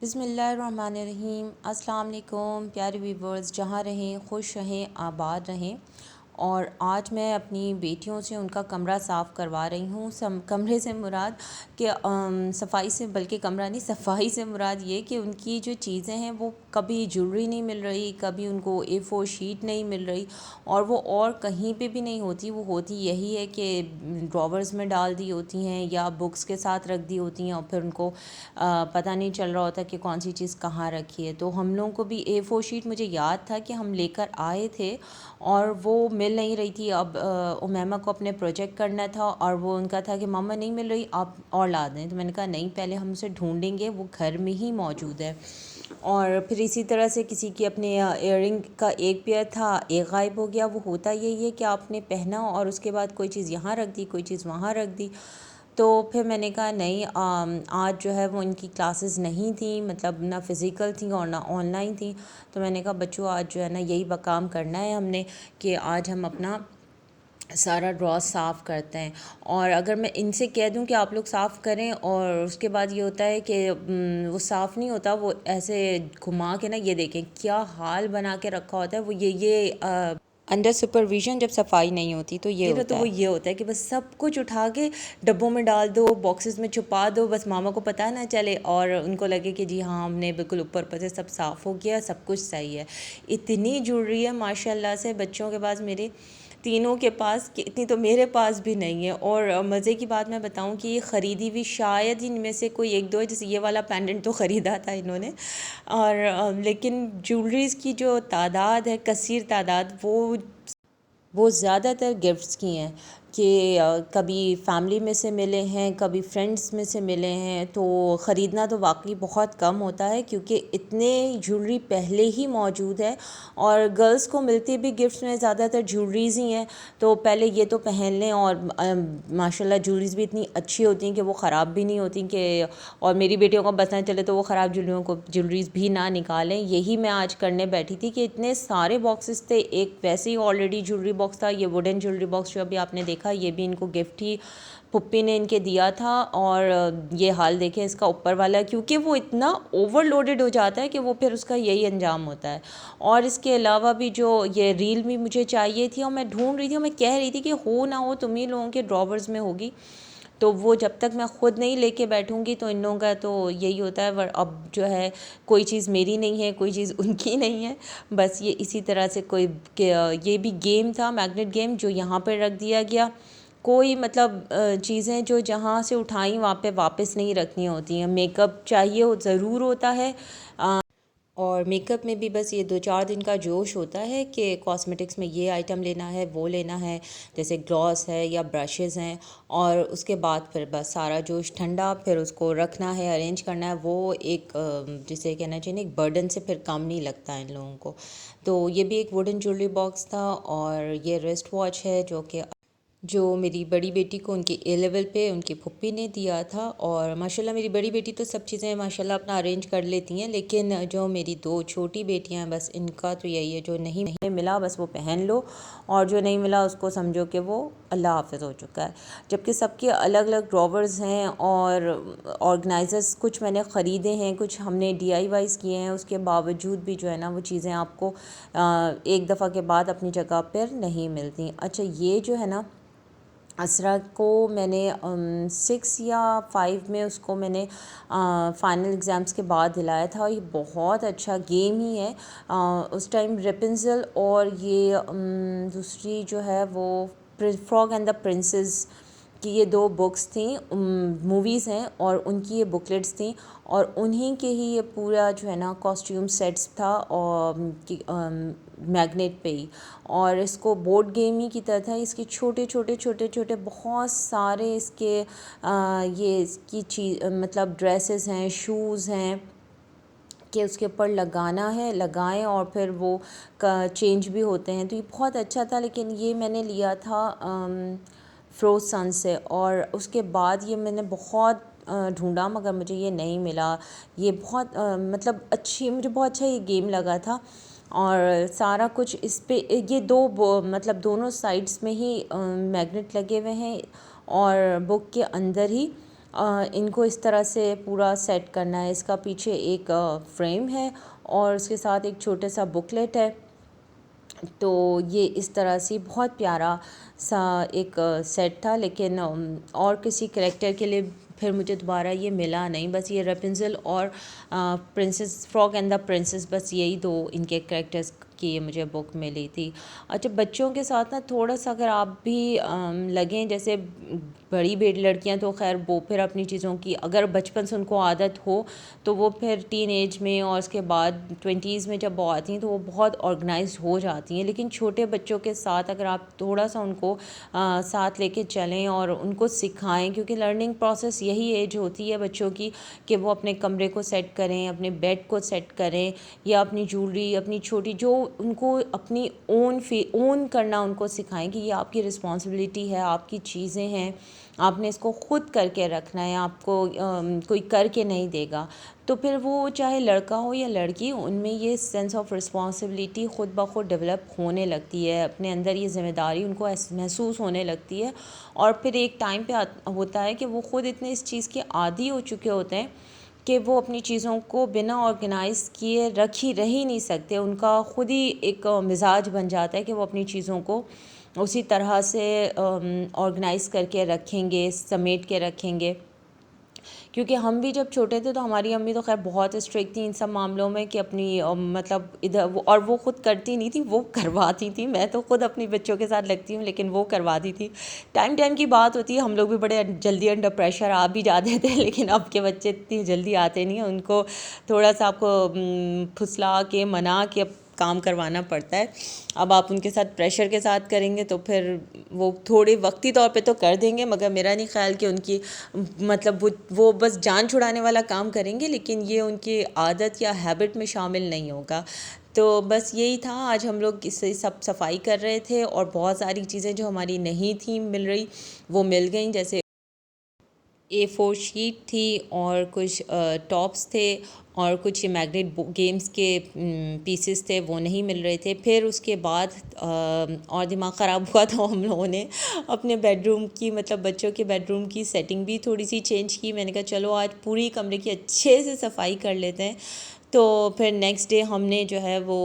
बिस्मिल्लाहिर्रहमानिर्रहीम। अस्सलाम वालेकुम प्यारे व्यूवर्स, जहाँ रहें खुश रहें आबाद रहें। और आज मैं अपनी बेटियों से उनका कमरा साफ़ करवा रही हूँ। कमरे से मुराद कि सफाई से, बल्कि कमरा नहीं, सफाई से मुराद ये कि उनकी जो चीज़ें हैं वो कभी ज्वेलरी नहीं मिल रही, कभी उनको A4 शीट नहीं मिल रही, और वो और कहीं पे भी नहीं होती। वो होती यही है कि ड्रॉवर्स में डाल दी होती हैं या बुक्स के साथ रख दी होती हैं, और फिर उनको पता नहीं चल रहा होता कि कौन सी चीज़ कहाँ रखी है। तो हम लोगों को भी A4 शीट, मुझे याद था कि हम लेकर आए थे और वो मिल नहीं रही थी। अब उमैमा को अपने प्रोजेक्ट करना था और वो उनका था कि मम्मा नहीं मिल रही, आप और ला दें। तो मैंने कहा नहीं, पहले हम उसे ढूंढेंगे, वो घर में ही मौजूद है। और फिर इसी तरह से किसी की अपने इयररिंग का एक पेयर था, एक गायब हो गया। वो होता यही है कि आपने पहना और उसके बाद कोई चीज़ यहाँ रख दी, कोई चीज़ वहाँ रख दी। तो फिर मैंने कहा नहीं, आज जो है वो इनकी क्लासेस नहीं थी, मतलब ना फ़िज़िकल थी और ना ऑनलाइन थी। तो मैंने कहा बच्चों, आज जो है ना यही काम करना है हमने कि आज हम अपना सारा ड्रॉ साफ़ करते हैं। और अगर मैं इनसे कह दूं कि आप लोग साफ़ करें, और उसके बाद ये होता है कि वो साफ़ नहीं होता, वो ऐसे घुमा के ना, ये देखें क्या हाल बना के रखा होता है। वो ये अंडर सुपरविज़न जब सफाई नहीं होती तो ये होता है। वो ये होता है कि बस सब कुछ उठा के डब्बों में डाल दो, बॉक्सेस में छुपा दो, बस मामा को पता ना चले और उनको लगे कि जी हाँ, हमने बिल्कुल ऊपर ऊपर से सब साफ़ हो गया, सब कुछ सही है। इतनी ज्वेलरी है माशाल्लाह से बच्चों के पास, मेरे तीनों के पास, कि इतनी तो मेरे पास भी नहीं है। और मज़े की बात मैं बताऊं कि ये ख़रीदी हुई शायद इनमें से कोई एक दो है। जैसे ये वाला पेंडेंट तो ख़रीदा था इन्होंने, और लेकिन ज्वेलरीज़ की जो तादाद है, कसीर तादाद, वो ज़्यादातर गिफ्ट्स की हैं कि कभी फैमिली में से मिले हैं, कभी फ्रेंड्स में से मिले हैं। तो ख़रीदना तो वाकई बहुत कम होता है, क्योंकि इतने ज्वेलरी पहले ही मौजूद है। और गर्ल्स को मिलती भी गिफ्ट्स में ज़्यादातर ज्वेलरीज़ ही हैं। तो पहले ये तो पहन लें, और माशाल्लाह ज्वेलरीज़ भी इतनी अच्छी होती हैं कि वो ख़राब भी नहीं होती कि, और मेरी बेटियों को पता चले तो वो ख़राब ज्वेलरीज़ भी ना निकालें। यही मैं आज करने बैठी थी कि इतने सारे बॉक्सेस थे। एक वैसे ही ऑलरेडी ज्वेलरी बॉक्स था, ये वुडन ज्वेलरी बॉक्स जो अभी आपने देखा, ये भी इनको गिफ्ट ही पुप्पी ने इनके दिया था। और ये हाल देखें इसका ऊपर वाला, क्योंकि वो इतना ओवरलोडेड हो जाता है कि वो फिर उसका यही अंजाम होता है। और इसके अलावा भी जो ये रील भी मुझे चाहिए थी, और मैं ढूंढ रही थी, और मैं कह रही थी कि हो ना हो तुम ही लोगों के ड्रॉवर्स में होगी। तो वो जब तक मैं ख़ुद नहीं लेके बैठूंगी तो इन लोगों का तो यही होता है। अब जो है कोई चीज़ मेरी नहीं है, कोई चीज़ उनकी नहीं है, बस ये इसी तरह से ये भी गेम था, मैग्नेट गेम, जो यहाँ पर रख दिया गया। कोई मतलब चीज़ें जो जहाँ से उठाई वहाँ पे वापस नहीं रखनी होती हैं। मेकअप चाहिए ज़रूर होता है, और मेकअप में भी बस ये 2-4 दिन का जोश होता है कि कॉस्मेटिक्स में ये आइटम लेना है, वो लेना है, जैसे ग्लॉस है या ब्रशेज़ हैं। और उसके बाद फिर बस सारा जोश ठंडा, फिर उसको रखना है, अरेंज करना है। वो एक जिसे कहना चाहिए एक बर्डन से फिर कम नहीं लगता इन लोगों को। तो ये भी एक वुडन ज्वेलरी बॉक्स था। और ये रिस्ट वॉच है जो मेरी बड़ी बेटी को उनके A लेवल पे उनकी फुप्पी ने दिया था। और माशाल्लाह मेरी बड़ी बेटी तो सब चीज़ें माशाल्लाह अपना अरेंज कर लेती हैं, लेकिन जो मेरी 2 छोटी बेटियां हैं, बस इनका तो यही है, जो नहीं मिला बस वो पहन लो, और जो नहीं मिला उसको समझो कि वो अल्लाह हाफ़िज़ हो चुका है। जबकि सबके अलग अलग ड्रॉवर्स हैं और ऑर्गेनाइज़र्स कुछ मैंने ख़रीदे हैं, कुछ हमने DIYs किए हैं। उसके बावजूद भी जो है ना वो चीज़ें आपको एक दफ़ा के बाद अपनी जगह पर नहीं मिलती। अच्छा, ये जो है ना, असरा को मैंने 6 या 5 में उसको मैंने फ़ाइनल एग्ज़ाम्स के बाद दिलाया था। ये बहुत अच्छा गेम ही है। उस टाइम रेपुंज़ल और ये दूसरी जो है वो फ्रॉग एंड द प्रिंसेस की ये 2 बुक्स थी, मूवीज़ हैं, और उनकी ये बुकलेट्स थी। और उन्हीं के ही ये पूरा जो है ना कॉस्ट्यूम सेट्स था, और मैग्नेट पे ही। और इसको बोर्ड गेम ही की तरह था। इसके छोटे छोटे बहुत सारे इसके ये इसकी चीज़ मतलब ड्रेसेस हैं, शूज़ हैं कि उसके ऊपर लगाना है, लगाएं और फिर वो का चेंज भी होते हैं। तो ये बहुत अच्छा था। लेकिन ये मैंने लिया था फ्रोसन से, और उसके बाद ये मैंने बहुत ढूंढा मगर मुझे ये नहीं मिला। ये बहुत मतलब मुझे बहुत अच्छा ये गेम लगा था। और सारा कुछ इस पे ये मतलब दोनों साइड्स में ही मैग्नेट लगे हुए हैं, और बुक के अंदर ही इनको इस तरह से पूरा सेट करना है। इसका पीछे एक फ्रेम है और उसके साथ एक छोटा सा बुकलेट है। तो ये इस तरह से बहुत प्यारा सा एक सेट था, लेकिन और किसी कैरेक्टर के लिए फिर मुझे दोबारा ये मिला नहीं। बस ये रेपुंज़ल और princess frog and the princess, बस यही दो इनके कैरेक्टर्स की ये मुझे बुक मिली थी। अच्छा, बच्चों के साथ ना थोड़ा सा अगर आप भी लगें, जैसे बड़ी बेटी लड़कियां तो खैर वो फिर अपनी चीज़ों की अगर बचपन से उनको आदत हो तो वो फिर टीन एज में और उसके बाद 20s में जब वो आती हैं तो वो बहुत ऑर्गेनाइज्ड हो जाती हैं। लेकिन छोटे बच्चों के साथ अगर आप थोड़ा सा उनको साथ लेके चलें और उनको सिखाएं, क्योंकि लर्निंग प्रोसेस यही एज होती है बच्चों की कि वो अपने कमरे को सेट करें, अपने बेड को सेट करें, या अपनी ज्वेलरी अपनी छोटी जो उनको अपनी ओन करना उनको सिखाएं कि ये आपकी रिस्पॉन्सिबिलिटी है, आपकी चीज़ें हैं, आपने इसको ख़ुद करके रखना है, आपको कोई करके नहीं देगा। तो फिर वो चाहे लड़का हो या लड़की, उनमें ये सेंस ऑफ रिस्पॉन्सिबिलिटी ख़ुद ब खुद डेवलप होने लगती है, अपने अंदर ये ज़िम्मेदारी उनको महसूस होने लगती है। और फिर एक टाइम पे होता है कि वो ख़ुद इतने इस चीज़ के आदी हो चुके होते हैं कि वो अपनी चीज़ों को बिना ऑर्गेनाइज़ किए रह ही नहीं सकते। उनका ख़ुद ही एक मिजाज बन जाता है कि वो अपनी चीज़ों को उसी तरह से ऑर्गेनाइज़ करके रखेंगे, समेट के रखेंगे। क्योंकि हम भी जब छोटे थे तो हमारी अम्मी तो खैर बहुत स्ट्रिक्ट थी इन सब मामलों में कि अपनी मतलब इधर वो ख़ुद करती नहीं थी, वो करवाती थी। मैं तो ख़ुद अपनी बच्चों के साथ लगती हूँ, लेकिन वो करवाती थी। टाइम टाइम की बात होती है, हम लोग भी बड़े जल्दी अंडर प्रेशर आ भी जाते थे, लेकिन अब के बच्चे इतनी जल्दी आते नहीं हैं। उनको थोड़ा सा आपको फुसला के मना के काम करवाना पड़ता है। अब आप उनके साथ प्रेशर के साथ करेंगे तो फिर वो थोड़े वक्ती तौर पे तो कर देंगे, मगर मेरा नहीं ख्याल कि उनकी मतलब वो बस जान छुड़ाने वाला काम करेंगे, लेकिन ये उनकी आदत या हैबिट में शामिल नहीं होगा। तो बस यही था, आज हम लोग इसे सब सफाई कर रहे थे और बहुत सारी चीज़ें जो हमारी नहीं थी मिल रही वो मिल गई। जैसे A4 शीट थी और कुछ टॉप्स थे और कुछ मैग्नेट गेम्स के पीसेस थे, वो नहीं मिल रहे थे। फिर उसके बाद और दिमाग ख़राब हुआ तो हम लोगों ने अपने बेडरूम की मतलब बच्चों के बेडरूम की सेटिंग भी थोड़ी सी चेंज की। मैंने कहा चलो आज पूरी कमरे की अच्छे से सफाई कर लेते हैं। तो फिर नेक्स्ट डे हमने जो है वो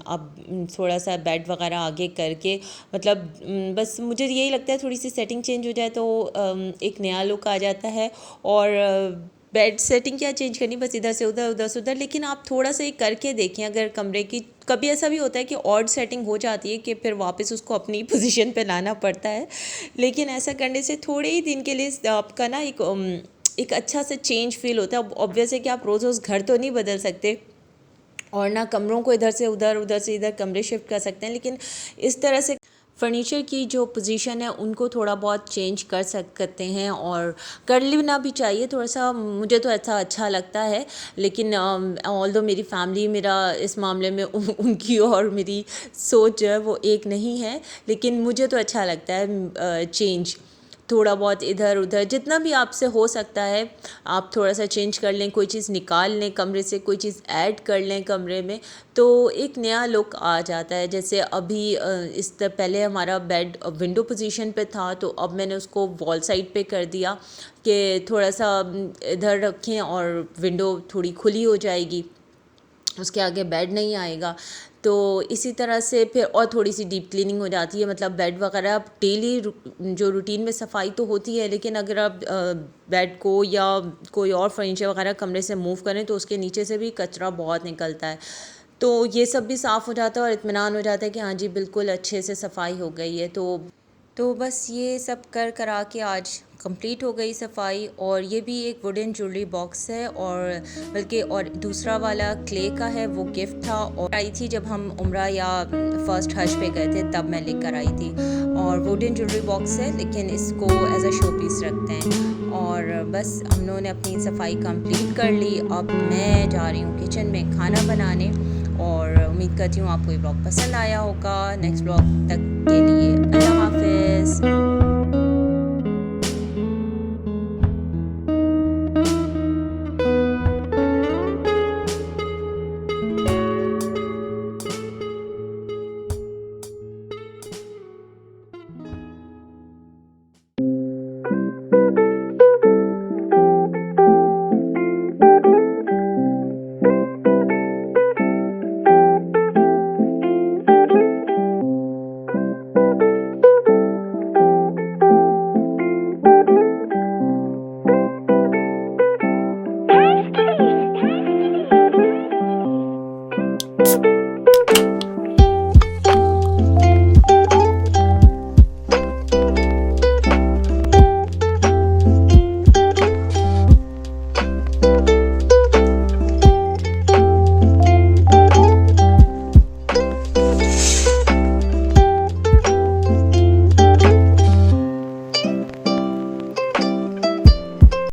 अब थोड़ा सा बेड वगैरह आगे करके मतलब बस मुझे यही लगता है थोड़ी सी सेटिंग चेंज हो जाए तो एक नया लुक आ जाता है। और बेड सेटिंग क्या चेंज करनी, बस इधर से उधर उधर से उधर। लेकिन आप थोड़ा सा ये करके देखें, अगर कमरे की कभी ऐसा भी होता है कि ऑड सेटिंग हो जाती है कि फिर वापस उसको अपनी पोजीशन पे लाना पड़ता है, लेकिन ऐसा करने से थोड़े ही दिन के लिए आपका ना एक अच्छा सा चेंज फ़ील होता है। ऑब्वियस है कि आप रोज़ रोज़ घर तो नहीं बदल सकते और ना कमरों को इधर से उधर से इधर कमरे शिफ्ट कर सकते हैं, लेकिन इस तरह से फ़र्नीचर की जो पोजीशन है उनको थोड़ा बहुत चेंज कर सकते हैं और कर लेना भी चाहिए थोड़ा सा। मुझे तो ऐसा अच्छा लगता है, लेकिन ऑल्दो मेरी फैमिली मेरा इस मामले में उनकी और मेरी सोच जो है वो एक नहीं है, लेकिन मुझे तो अच्छा लगता है चेंज थोड़ा बहुत इधर उधर जितना भी आपसे हो सकता है आप थोड़ा सा चेंज कर लें, कोई चीज़ निकाल लें कमरे से, कोई चीज़ ऐड कर लें कमरे में, तो एक नया लुक आ जाता है। जैसे अभी पहले हमारा बेड विंडो पोजीशन पे था, तो अब मैंने उसको वॉल साइड पे कर दिया कि थोड़ा सा इधर रखें और विंडो थोड़ी खुली हो जाएगी, उसके आगे बेड नहीं आएगा। तो इसी तरह से फिर और थोड़ी सी डीप क्लीनिंग हो जाती है, मतलब बेड वगैरह आप डेली जो रूटीन में सफाई तो होती है, लेकिन अगर आप बेड को या कोई और फर्नीचर वगैरह कमरे से मूव करें तो उसके नीचे से भी कचरा बहुत निकलता है। तो ये सब भी साफ़ हो जाता है और इत्मीनान हो जाता है कि हाँ जी बिल्कुल अच्छे से सफाई हो गई है। तो बस ये सब करा के आज कंप्लीट हो गई सफाई। और ये भी एक वुडन ज्वेलरी बॉक्स है, और बल्कि और दूसरा वाला क्ले का है, वो गिफ्ट था और आई थी जब हम उम्रा या फर्स्ट हज पे गए थे तब मैं लेकर आई थी। और वुडन ज्वेलरी बॉक्स है, लेकिन इसको एज अ शो पीस रखते हैं। और बस हम लोगों ने अपनी सफाई कंप्लीट कर ली। अब मैं जा रही हूँ किचन में खाना बनाने, और उम्मीद करती हूँ आपको ये ब्लॉग पसंद आया होगा। नेक्स्ट ब्लॉग तक के लिए अल्लाह हाफ़िज़।